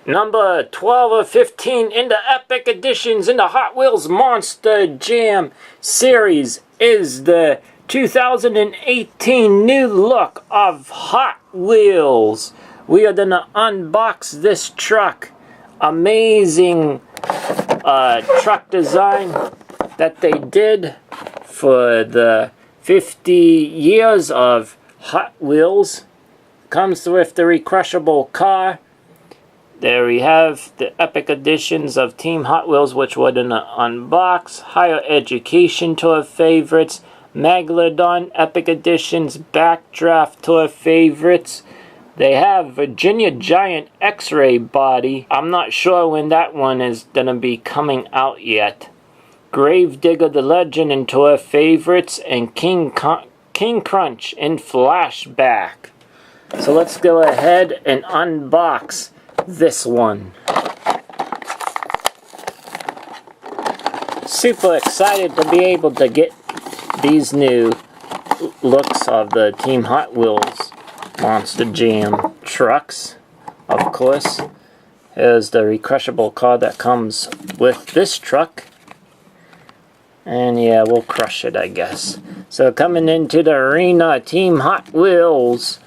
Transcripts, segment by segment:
Number 12 or 15 in the Epic Editions in the Hot Wheels Monster Jam series is the 2018 new look of Hot Wheels. We are gonna unbox this truck. Amazing truck design that they did for the 50 years of Hot Wheels. Comes with the recrushable car. There we have the Epic Editions of Team Hot Wheels, which we're going to unbox. Higher Education Tour favorites. Megalodon Epic Editions Backdraft Tour favorites. They have Virginia Giant X-Ray Body. I'm not sure when that one is going to be coming out yet. Gravedigger the Legend and Tour favorites. And King Crunch in Flashback. So let's go ahead and unbox this one. Super excited to be able to get these new looks of the Team Hot Wheels Monster Jam trucks. Of course, here's the recrushable car that comes with this truck. And yeah, we'll crush it, I guess. So coming into the arena, Team Hot Wheels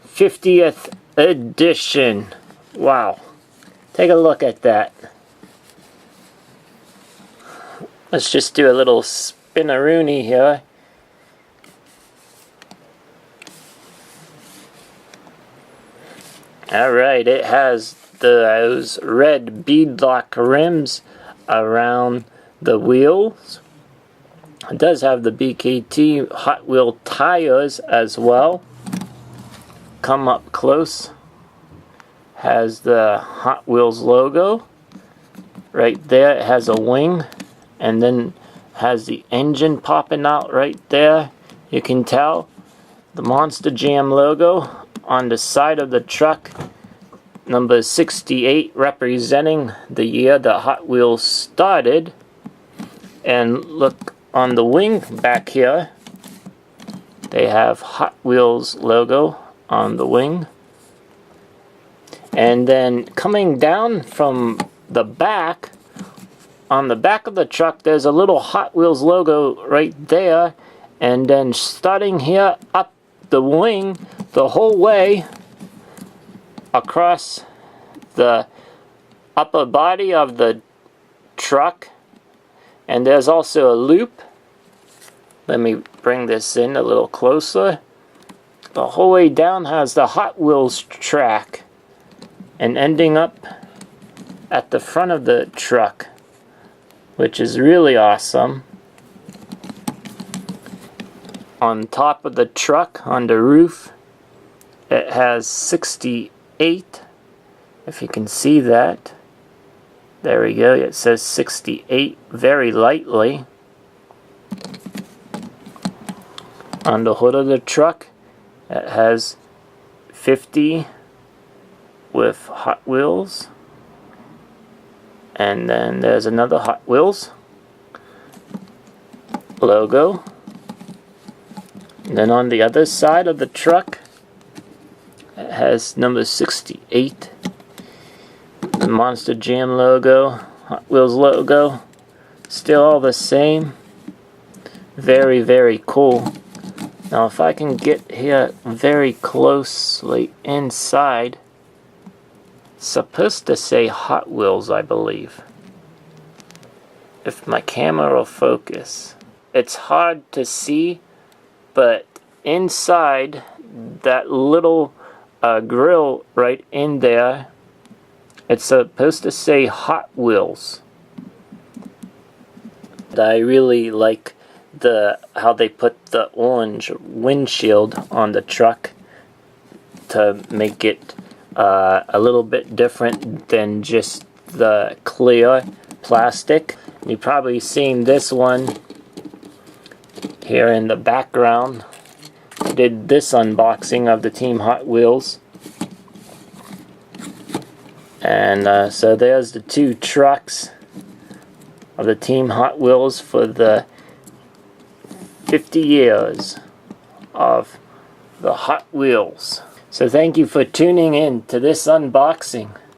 50th Edition. Wow. Take a look at that. Let's just do a little spin-a-rooney here. Alright, it has those red beadlock rims around the wheels. It does have the BKT Hot Wheel tires as well. Come up close. Has the Hot Wheels logo. Right there, it has a wing. And then has the engine popping out right there. You can tell the Monster Jam logo on the side of the truck. Number 68 representing the year that Hot Wheels started. And look on the wing back here. They have Hot Wheels logo on the wing. And then coming down from the back, on the back of the truck there's a little Hot Wheels logo right there. And then starting here up the wing the whole way across the upper body of the truck. And there's also a loop. Let me bring this in a little closer. The whole way down has the Hot Wheels track. And ending up at the front of the truck, which is really awesome. On top of the truck, on the roof, it has 68. If you can see that. There we go. It says 68 very lightly. On the hood of the truck, it has 50 with Hot Wheels. And then there's another Hot Wheels logo. And then on the other side of the truck, it has number 68. The Monster Jam logo, Hot Wheels logo, still all the same. Very, very cool. Now if I can get here very closely inside, it's supposed to say Hot Wheels, I believe. If my camera will focus. It's hard to see, but inside that little grill right in there, it's supposed to say Hot Wheels. I really like how they put the orange windshield on the truck to make it a little bit different than just the clear plastic. You've probably seen this one here in the background. I did this unboxing of the Team Hot Wheels. And so there's the two trucks of the Team Hot Wheels for the 50 years of the Hot Wheels. So thank you for tuning in to this unboxing.